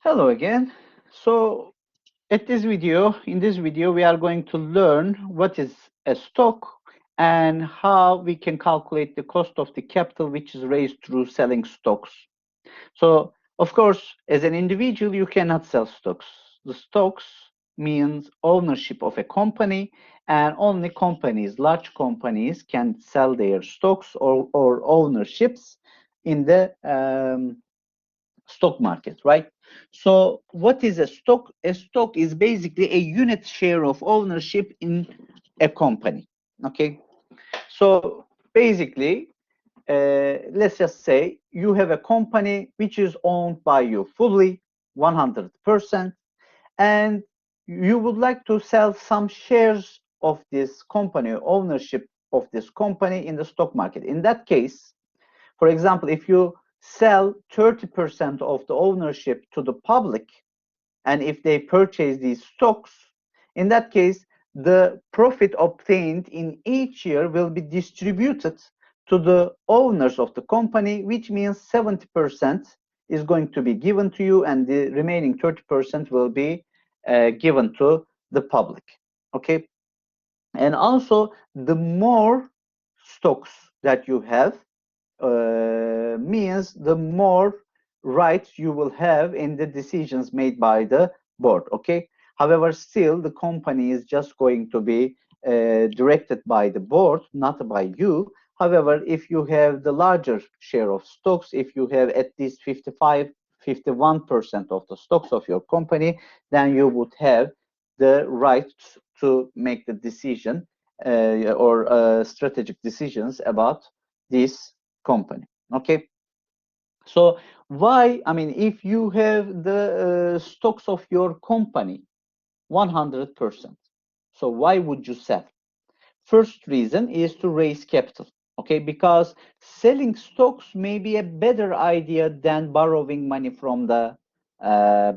Hello again. So in this video, we are going to learn what is a stock and how we can calculate the cost of the capital which is raised through selling stocks. So, of course, as an individual, you cannot sell stocks. The stocks means ownership of a company, and only companies, large companies, can sell their stocks or ownerships in the stock market, right? So what is a stock? A stock is basically a unit share of ownership in a company. Okay, so basically, let's just say you have a company which is owned by you fully, 100%, and you would like to sell some shares of this company, ownership of this company in the stock market. In that case, for example, if you sell 30% of the ownership to the public, and if they purchase these stocks, in that case, the profit obtained in each year will be distributed to the owners of the company, which means 70% is going to be given to you, and the remaining 30% will be given to the public. Okay, and also the more stocks that you have, means the more rights you will have in the decisions made by the board. Okay, however, still the company is just going to be directed by the board, not by you. However, if you have the larger share of stocks, if you have at least 51% of the stocks of your company, then you would have the right to make the decision or strategic decisions about this company. Okay, so why, I mean, if you have the stocks of your company 100%, so why would you sell? First reason is to raise capital. Okay, because selling stocks may be a better idea than borrowing money from the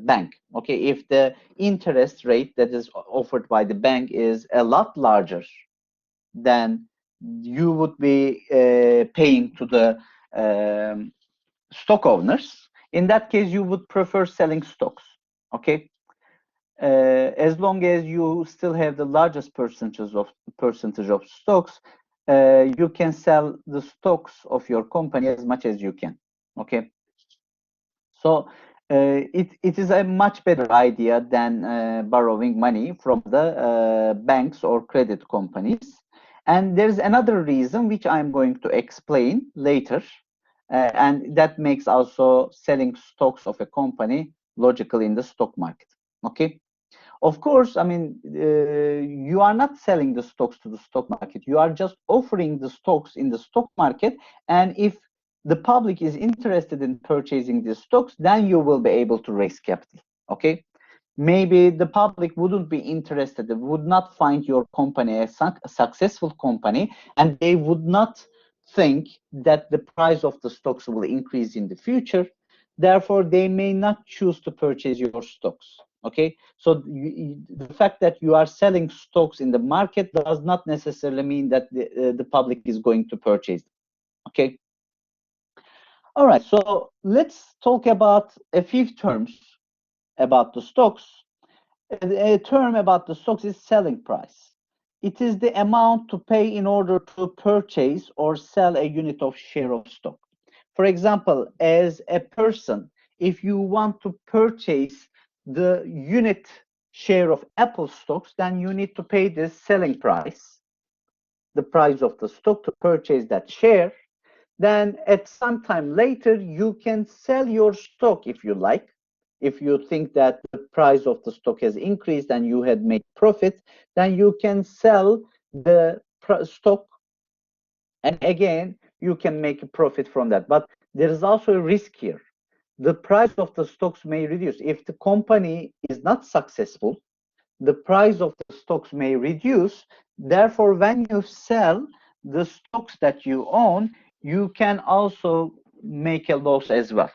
bank. Okay, if the interest rate that is offered by the bank is a lot larger than you would be paying to the stock owners, in that case you would prefer selling stocks. Okay, as long as you still have the largest percentage of stocks, you can sell the stocks of your company as much as you can. Okay, so it is a much better idea than borrowing money from the banks or credit companies. And there's another reason which I'm going to explain later, and that makes also selling stocks of a company logical in the stock market. Okay, of course, I mean, you are not selling the stocks to the stock market. You are just offering the stocks in the stock market, and if the public is interested in purchasing these stocks, then you will be able to raise capital. Okay, maybe the public wouldn't be interested, they would not find your company a successful company, and they would not think that the price of the stocks will increase in the future. Therefore, they may not choose to purchase your stocks. Okay, so the fact that you are selling stocks in the market does not necessarily mean that the public is going to purchase them. Okay, all right, so let's talk about a few terms about the stocks. A term about the stocks is selling price. It is the amount to pay in order to purchase or sell a unit of share of stock. For example, as a person, if you want to purchase the unit share of Apple stocks, then you need to pay the selling price, the price of the stock to purchase that share. Then at some time later, you can sell your stock if you like. If you think that the price of the stock has increased and you had made profit, then you can sell the stock, and again, you can make a profit from that. But there is also a risk here. The price of the stocks may reduce. If the company is not successful, the price of the stocks may reduce. Therefore, when you sell the stocks that you own, you can also make a loss as well.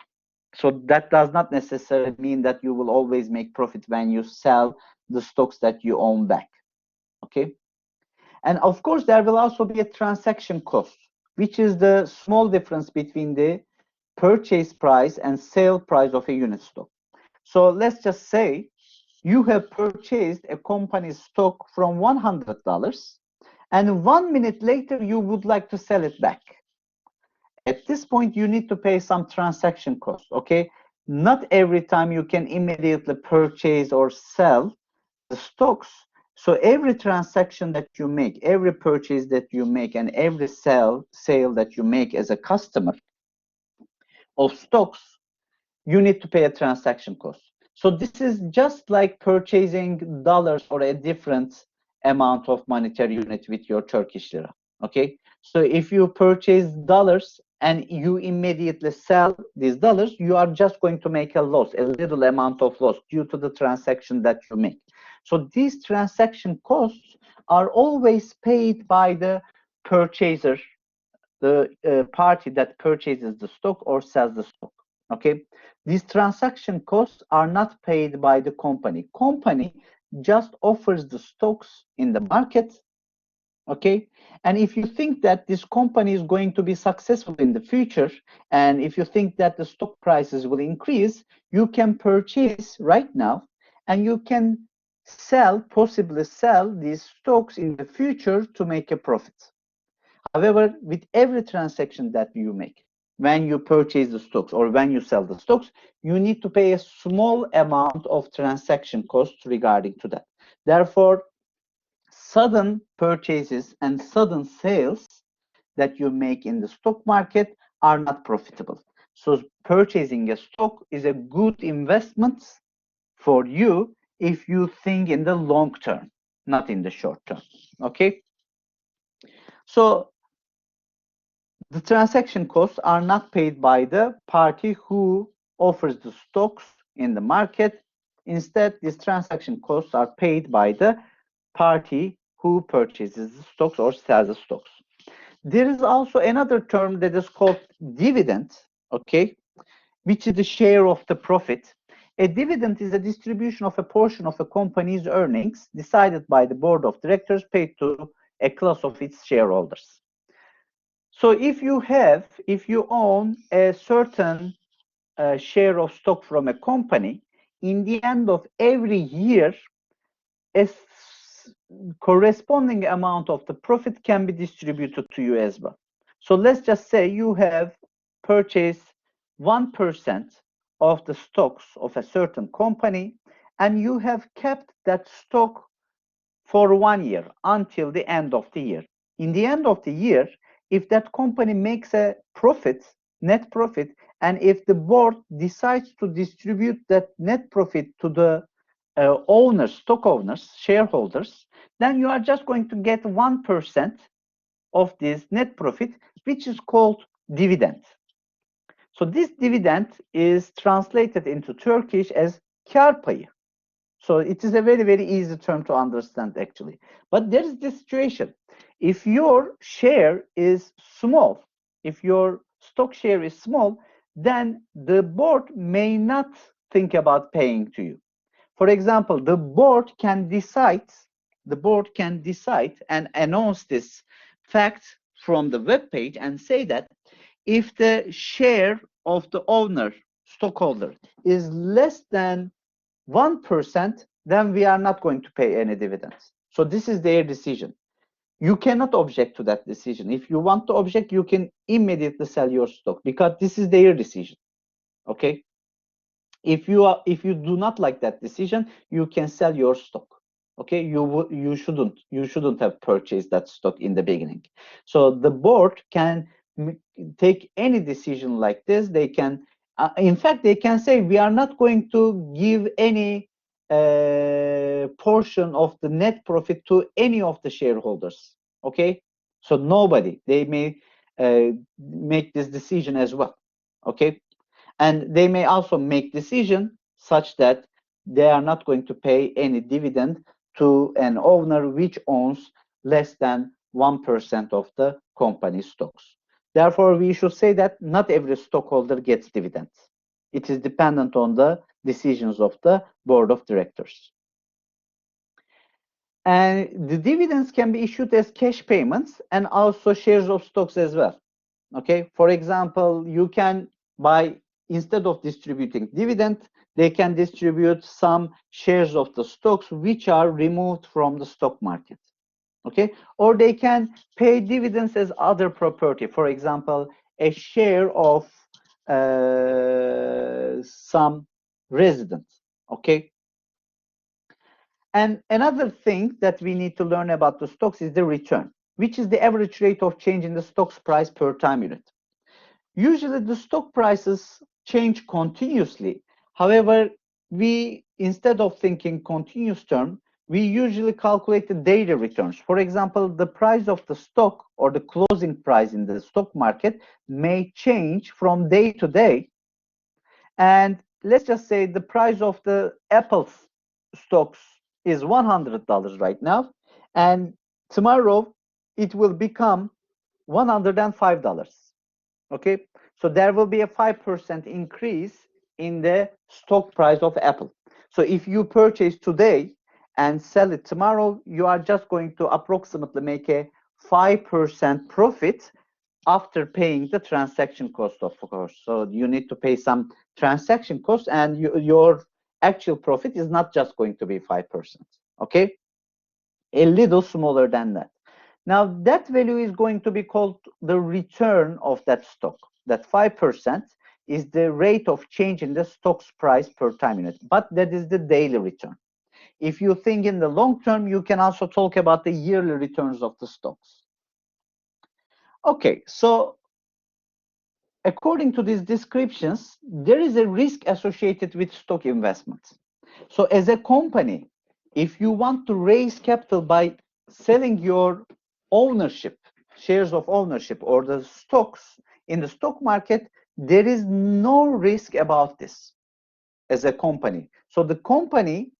So that does not necessarily mean that you will always make profit when you sell the stocks that you own back. Okay, and of course there will also be a transaction cost, which is the small difference between the purchase price and sale price of a unit stock. So let's just say you have purchased a company's stock from $100, and 1 minute later you would like to sell it back. At this point, you need to pay some transaction costs, okay? Not every time you can immediately purchase or sell the stocks. So every transaction that you make, every purchase that you make, and every sale that you make as a customer of stocks, you need to pay a transaction cost. So this is just like purchasing dollars or a different amount of monetary unit with your Turkish lira, okay? So if you purchase dollars and you immediately sell these dollars, you are just going to make a loss, a little amount of loss due to the transaction that you make. So these transaction costs are always paid by the purchaser, the party that purchases the stock or sells the stock, okay? These transaction costs are not paid by the company. Company just offers the stocks in the market, okay? And if you think that this company is going to be successful in the future, and if you think that the stock prices will increase, you can purchase right now, and you can possibly sell these stocks in the future to make a profit. However, with every transaction that you make, when you purchase the stocks or when you sell the stocks, you need to pay a small amount of transaction costs regarding to that. Therefore, sudden purchases and sudden sales that you make in the stock market are not profitable. So purchasing a stock is a good investment for you if you think in the long term, not in the short term, okay? So the transaction costs are not paid by the party who offers the stocks in the market. Instead, these transaction costs are paid by the party who purchases the stocks or sells the stocks. There is also another term that is called dividend, okay, which is the share of the profit. A dividend is a distribution of a portion of a company's earnings decided by the board of directors paid to a class of its shareholders. So if you own a certain share of stock from a company, in the end of every year, a corresponding amount of the profit can be distributed to you as well. So let's just say you have purchased 1% of the stocks of a certain company, and you have kept that stock for 1 year until the end of the year. In the end of the year, if that company makes a profit, net profit, and if the board decides to distribute that net profit to the owners, stock owners, shareholders, then you are just going to get 1% of this net profit, which is called dividend. So this dividend is translated into Turkish as kar payı. So it is a very, very easy term to understand, actually. But there is this situation. If your share is small, if your stock share is small, then the board may not think about paying to you. For example, the board can decide and announce this fact from the web page and say that if the share of the owner, stockholder, is less than 1%, then we are not going to pay any dividends. So this is their decision. You cannot object to that decision. If you want to object, you can immediately sell your stock because this is their decision. Okay? If you do not like that decision, you can sell your stock. Okay? You shouldn't have purchased that stock in the beginning. So the board can take any decision like this. They can in fact, they can say we are not going to give any portion of the net profit to any of the shareholders. Okay, so nobody. They may make this decision as well. Okay, and they may also make decision such that they are not going to pay any dividend to an owner which owns less than 1% of the company stocks. Therefore, we should say that not every stockholder gets dividends. It is dependent on the decisions of the board of directors. And the dividends can be issued as cash payments and also shares of stocks as well. Okay, for example, you can buy instead of distributing dividend, they can distribute some shares of the stocks which are removed from the stock market. Okay, or they can pay dividends as other property. For example, a share of some resident. Okay. And another thing that we need to learn about the stocks is the return, which is the average rate of change in the stock's price per time unit. Usually the stock prices change continuously. However, we, instead of thinking continuous term, we usually calculate the daily returns. For example, the price of the stock or the closing price in the stock market may change from day to day. And let's just say the price of the Apple stocks is $100 right now, and tomorrow it will become $105. Okay, so there will be a 5% increase in the stock price of Apple. So if you purchase today and sell it tomorrow, you are just going to approximately make a 5% profit after paying the transaction cost, of course. So you need to pay some transaction cost, and your actual profit is not just going to be 5%. Okay, a little smaller than that. Now that value is going to be called the return of that stock. That 5% is the rate of change in the stock's price per time unit, but that is the daily return. If you think in the long term, you can also talk about the yearly returns of the stocks. Okay, so according to these descriptions, there is a risk associated with stock investments. So as a company, if you want to raise capital by selling your ownership, shares of ownership, or the stocks in the stock market, there is no risk about this as a company. So the company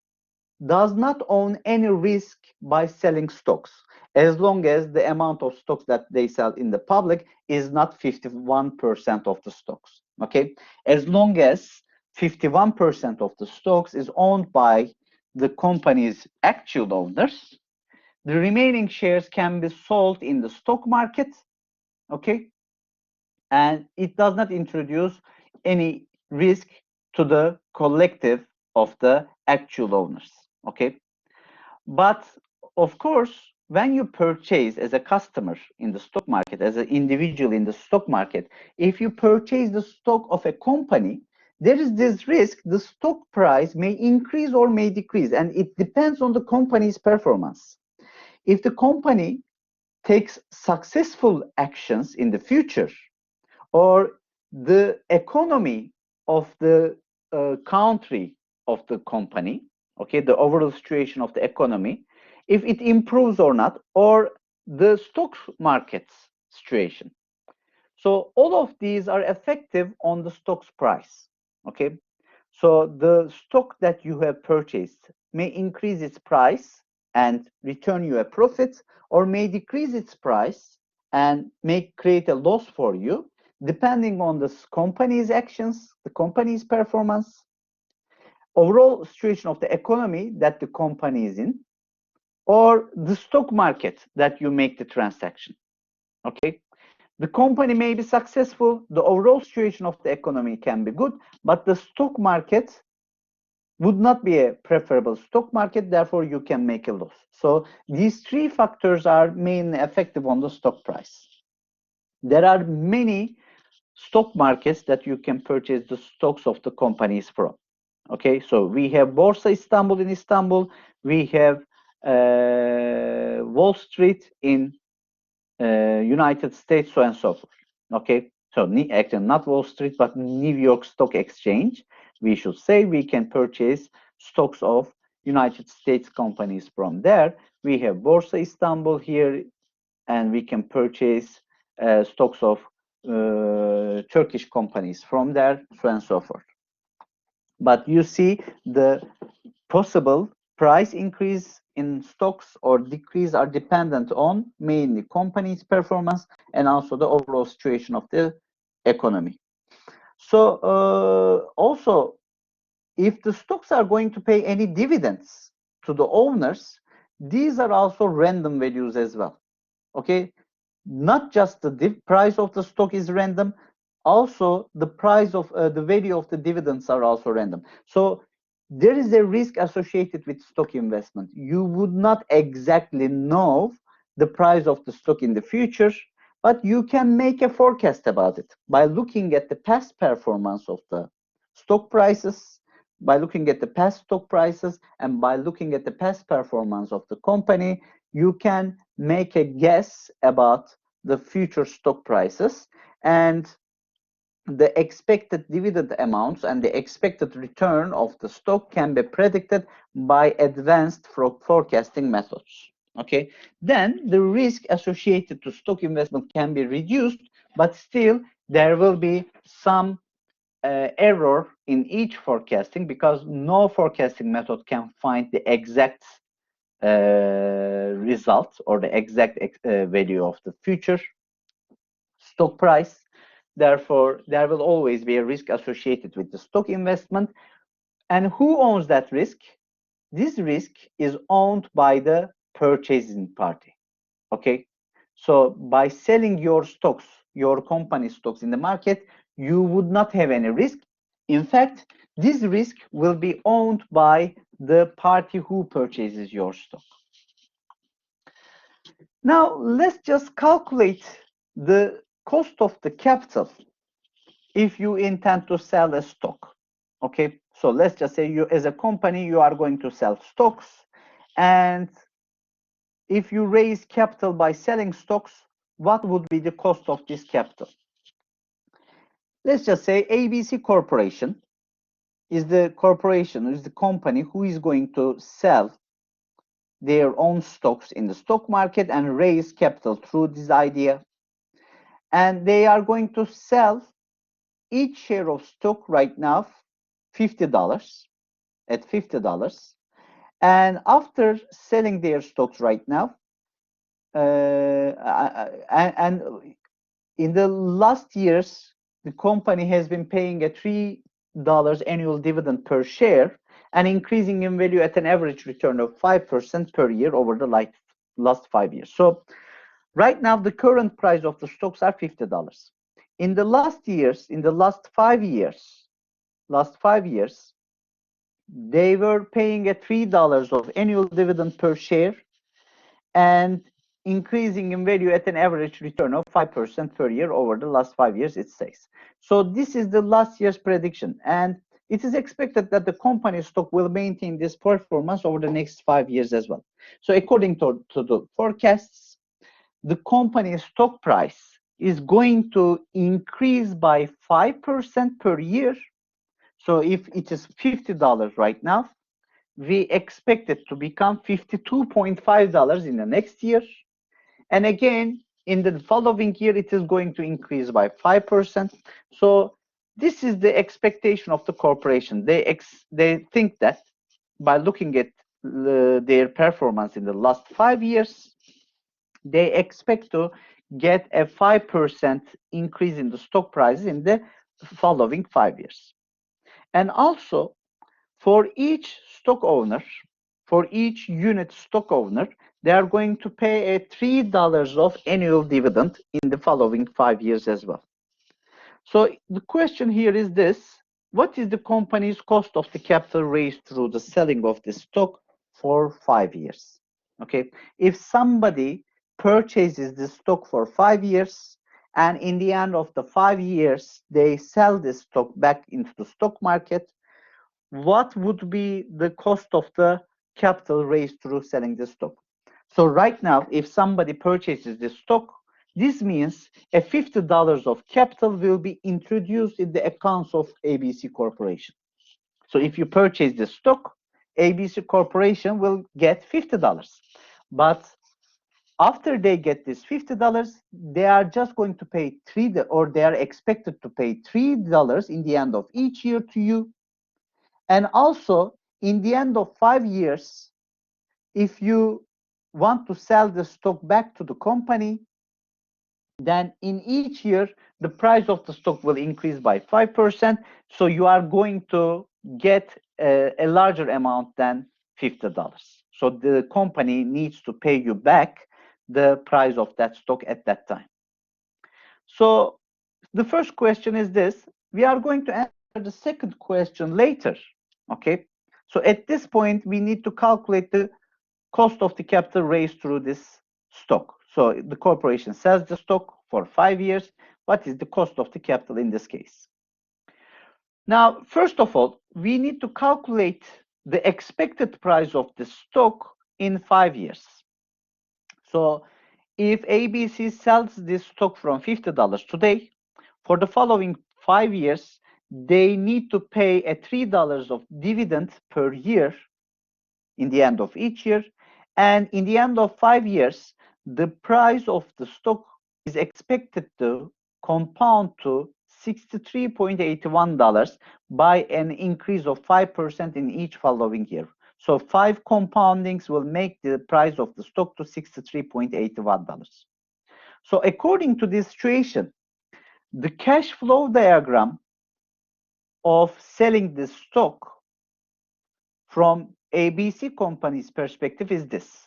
does not own any risk by selling stocks, as long as the amount of stocks that they sell in the public is not 51% of the stocks. Okay, as long as 51% of the stocks is owned by the company's actual owners, the remaining shares can be sold in the stock market. Okay, and it does not introduce any risk to the collective of the actual owners. Okay, but of course, when you purchase as a customer in the stock market, as an individual in the stock market, if you purchase the stock of a company, there is this risk the stock price may increase or may decrease, and it depends on the company's performance. If the company takes successful actions in the future, or the economy of the country of the company, okay, the overall situation of the economy, if it improves or not, or the stock market situation. So all of these are effective on the stock's price. Okay, so the stock that you have purchased may increase its price and return you a profit, or may decrease its price and may create a loss for you, depending on the company's actions, the company's performance, overall situation of the economy that the company is in, or the stock market that you make the transaction. Okay, the company may be successful, the overall situation of the economy can be good, but the stock market would not be a preferable stock market, therefore you can make a loss. So these three factors are mainly effective on the stock price. There are many stock markets that you can purchase the stocks of the companies from. Okay, so we have Borsa Istanbul in Istanbul, we have Wall Street in United States, so and so forth. Okay, so actually not Wall Street, but New York Stock Exchange. We should say we can purchase stocks of United States companies from there. We have Borsa Istanbul here, and we can purchase stocks of Turkish companies from there, so and so forth. But you see, the possible price increase in stocks or decrease are dependent on mainly company's performance and also the overall situation of the economy. So also, if the stocks are going to pay any dividends to the owners, these are also random values as well. Okay, not just the price of the stock is random, Also, the price of the value of the dividends are also random. So there is a risk associated with stock investment. You would not exactly know the price of the stock in the future, but you can make a forecast about it by looking at the past performance of the stock prices, by looking at the past stock prices, and by looking at the past performance of the company. You can make a guess about the future stock prices, and the expected dividend amounts and the expected return of the stock can be predicted by advanced forecasting methods. Okay, then the risk associated to stock investment can be reduced, but still there will be some error in each forecasting, because no forecasting method can find the exact result or the exact value of the future stock price. Therefore, there will always be a risk associated with the stock investment. And who owns that risk? This risk is owned by the purchasing party. Okay. So by selling your stocks, your company stocks in the market, you would not have any risk. In fact, this risk will be owned by the party who purchases your stock. Now, let's just calculate the cost of the capital if you intend to sell a stock. Okay, so let's just say you, as a company, you are going to sell stocks, and if you raise capital by selling stocks, what would be the cost of this capital? Let's just say ABC Corporation is the corporation, is the company who is going to sell their own stocks in the stock market and raise capital through this idea. And they are going to sell each share of stock right now $50 at $50. And after selling their stocks right now, and in the last years, the company has been paying a $3 annual dividend per share and increasing in value at an average return of 5% per year over the last 5 years. So right now, the current price of the stocks are $50. In the last years, in the last 5 years, they were paying a $3 of annual dividend per share and increasing in value at an average return of 5% per year over the last 5 years, it says. So this is the last year's prediction, and it is expected that the company stock will maintain this performance over the next 5 years as well. So according to the forecasts, the company's stock price is going to increase by 5% per year. So if it is $50 right now, we expect it to become $52.5 in the next year. And again, in the following year, it is going to increase by 5%. So this is the expectation of the corporation. They think that by looking at their performance in the last 5 years, they expect to get a 5% increase in the stock prices in the following 5 years. And also, for each stock owner, for each unit stock owner, they are going to pay a $3 of annual dividend in the following 5 years as well. So the question here is this: what is the company's cost of the capital raised through the selling of the stock for 5 years? Okay, if somebody purchases the stock for 5 years, and in the end of the 5 years, they sell this stock back into the stock market, what would be the cost of the capital raised through selling the stock? So right now, if somebody purchases this stock, this means a $50 of capital will be introduced in the accounts of ABC Corporation. So if you purchase the stock, ABC Corporation will get $50. But after they get this $50, they are just going to pay or they are expected to pay $3 in the end of each year to you. And also, in the end of 5 years, if you want to sell the stock back to the company, then in each year, the price of the stock will increase by 5%. So you are going to get a larger amount than $50. So the company needs to pay you back the price of that stock at that time. So the first question is this. We are going to answer the second question later. Okay. So at this point, we need to calculate the cost of the capital raised through this stock. So the corporation sells the stock for 5 years. What is the cost of the capital in this case? Now, first of all, we need to calculate the expected price of the stock in 5 years. So if ABC sells this stock from $50 today, for the following 5 years, they need to pay a $3 of dividend per year in the end of each year. And in the end of 5 years, the price of the stock is expected to compound to $63.81 by an increase of 5% in each following year. So 5 compoundings will make the price of the stock to $63.81. So according to this situation, the cash flow diagram of selling the stock from ABC company's perspective is this.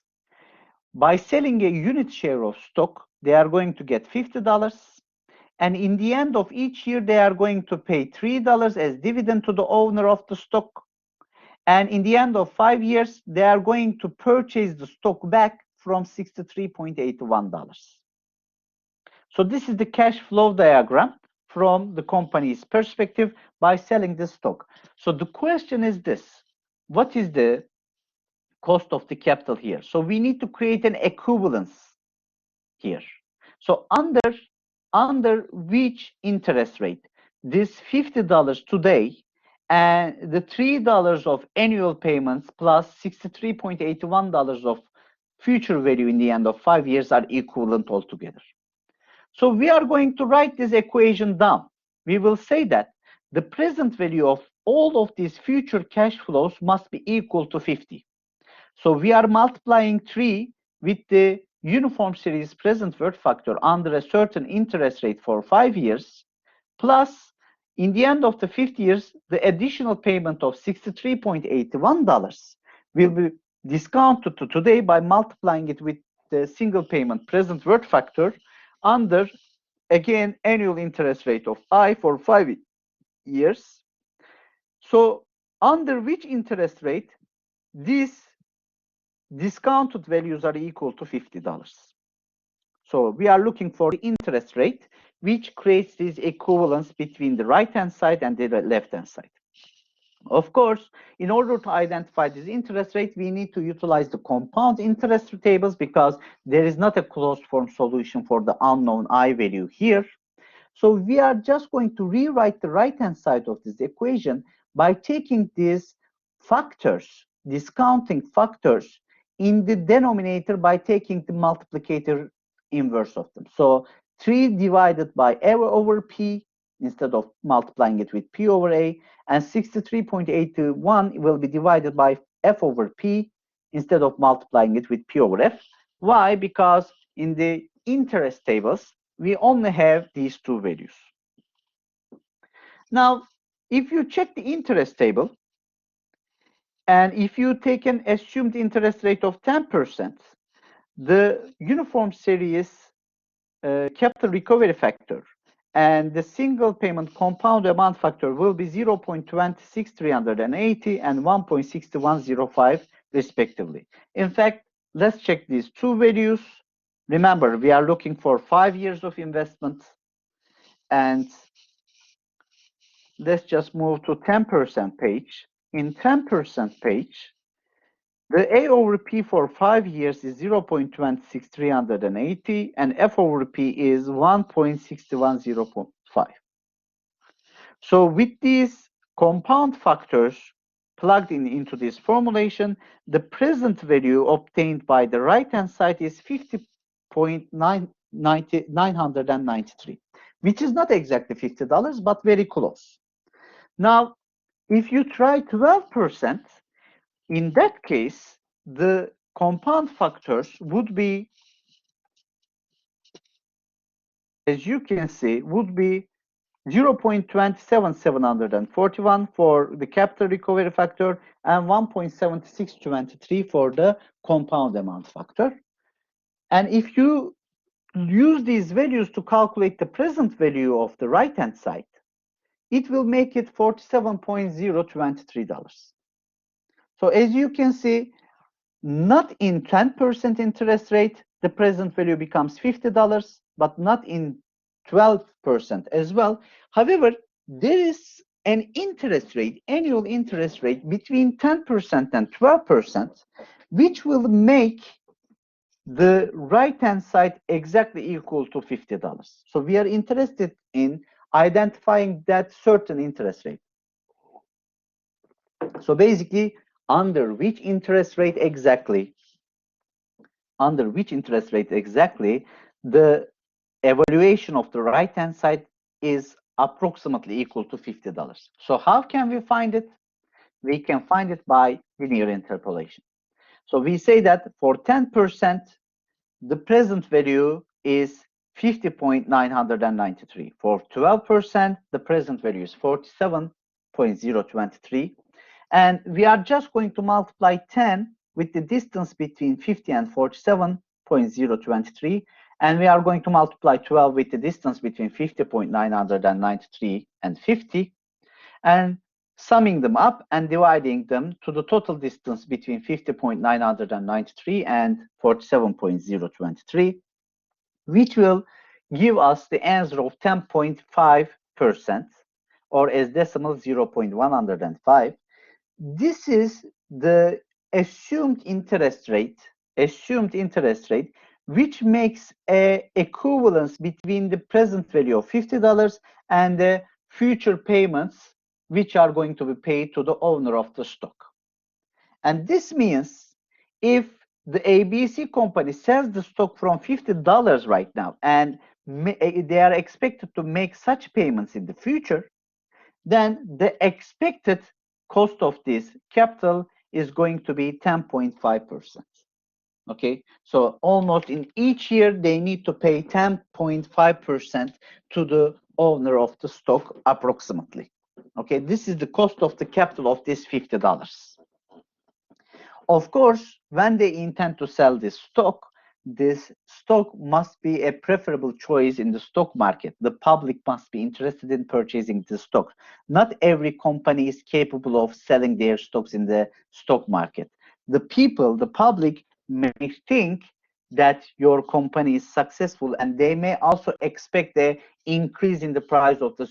By selling a unit share of stock, they are going to get $50. And in the end of each year, they are going to pay $3 as dividend to the owner of the stock. And in the end of 5 years, they are going to purchase the stock back from $63.81. So this is the cash flow diagram from the company's perspective by selling the stock. So the question is this: what is the cost of the capital here? So we need to create an equivalence here. So under which interest rate this $50 today and the $3 of annual payments plus $63.81 of future value in the end of 5 years are equivalent altogether. So we are going to write this equation down. We will say that the present value of all of these future cash flows must be equal to 50. So we are multiplying 3 with the uniform series present worth factor under a certain interest rate for 5 years, plus in the end of the 50 years, the additional payment of $63.81 will be discounted to today by multiplying it with the single payment present worth factor under, again, annual interest rate of I for 5 years. So under which interest rate these discounted values are equal to $50. So we are looking for the interest rate, which creates this equivalence between the right-hand side and the left-hand side. Of course, in order to identify this interest rate, we need to utilize the compound interest tables because there is not a closed form solution for the unknown I value here. So we are just going to rewrite the right-hand side of this equation by taking these factors, discounting factors, in the denominator by taking the multiplicator inverse of them. So 3 divided by A over P instead of multiplying it with P over A, and 63.81 will be divided by F over P instead of multiplying it with P over F. Why? Because in the interest tables, we only have these 2 values. Now, if you check the interest table, and if you take an assumed interest rate of 10%, the uniform series capital recovery factor and the single payment compound amount factor will be 0.26380 and 1.6105 respectively. In fact, let's check these 2 values. Remember, we are looking for 5 years of investment, and let's just move to 10% page. In 10% page, the A over P for 5 years is 0.26380 and F over P is 1.6105. So with these compound factors plugged into this formulation, the present value obtained by the right-hand side is 50.993, which is not exactly $50, but very close. Now, if you try 12%, in that case, the compound factors would be, as you can see, would be 0.27741 for the capital recovery factor and 1.7623 for the compound amount factor. And if you use these values to calculate the present value of the right-hand side, it will make it $47.023. So as you can see, not in 10% interest rate, the present value becomes $50, but not in 12% as well. However, there is an interest rate, annual interest rate between 10% and 12%, which will make the right-hand side exactly equal to $50. So we are interested in identifying that certain interest rate. So basically, under which interest rate exactly, the evaluation of the right-hand side is approximately equal to $50. So how can we find it? We can find it by linear interpolation. So we say that for 10%, the present value is 50.993. For 12%, the present value is 47.023. And we are just going to multiply 10 with the distance between 50 and 47.023. And we are going to multiply 12 with the distance between 50.993 and 50. And summing them up and dividing them to the total distance between 50.993 and 47.023, which will give us the answer of 10.5%, or as decimal 0.105. This is the assumed interest rate, which makes an equivalence between the present value of $50 and the future payments which are going to be paid to the owner of the stock. And this means if the ABC company sells the stock from $50 right now and they are expected to make such payments in the future, then the expected cost of this capital is going to be 10.5%. Okay, so almost in each year they need to pay 10.5% to the owner of the stock approximately. Okay, this is the cost of the capital of this $50. Of course, when they intend to sell this stock must be a preferable choice in the stock market. The public must be interested in purchasing the stock. Not every company is capable of selling their stocks in the stock market. The public may think that your company is successful, and they may also expect an increase in the price of the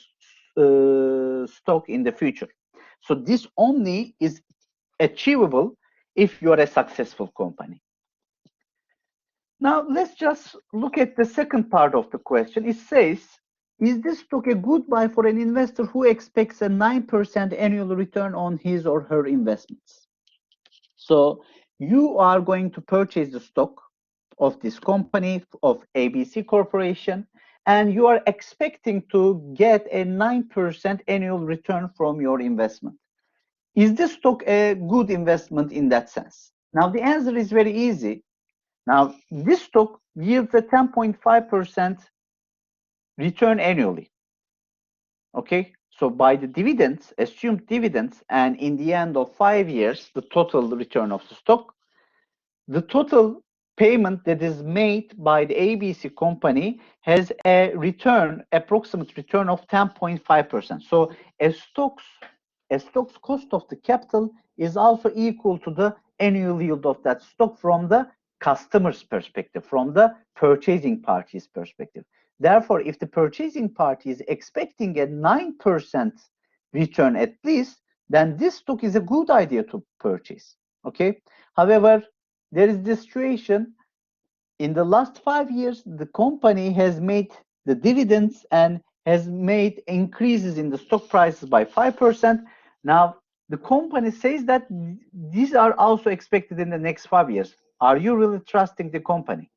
stock in the future. So this only is achievable if you are a successful company. Now, let's just look at the second part of the question. It says, is this stock a good buy for an investor who expects a 9% annual return on his or her investments? So you are going to purchase the stock of this company, of ABC Corporation, and you are expecting to get a 9% annual return from your investment. Is this stock a good investment in that sense? Now, the answer is very easy. Now, this stock yields a 10.5% return annually. Okay, so by the dividends, assumed dividends, and in the end of 5 years, the total return of the stock, the total payment that is made by the ABC company has a return, approximate return of 10.5%. So a stock's cost of the capital is also equal to the annual yield of that stock from the customer's perspective, from the purchasing party's perspective. Therefore, if the purchasing party is expecting a 9% return at least, then this stock is a good idea to purchase. Okay. However, there is this situation. In the last 5 years, the company has made the dividends and has made increases in the stock prices by 5%. Now, the company says that these are also expected in the next 5 years. Are you really trusting the company?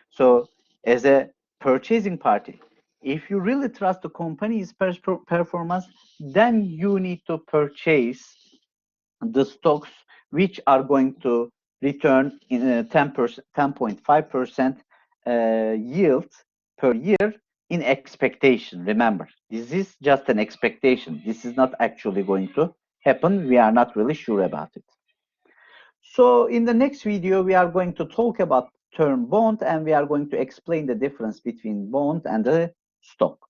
So, as a purchasing party, if you really trust the company's performance, then you need to purchase the stocks which are going to return in 10.5% yield per year in expectation. Remember, this is just an expectation. This is not actually going to happen. We are not really sure about it. So in the next video, we are going to talk about term bond, and we are going to explain the difference between bond and the stock.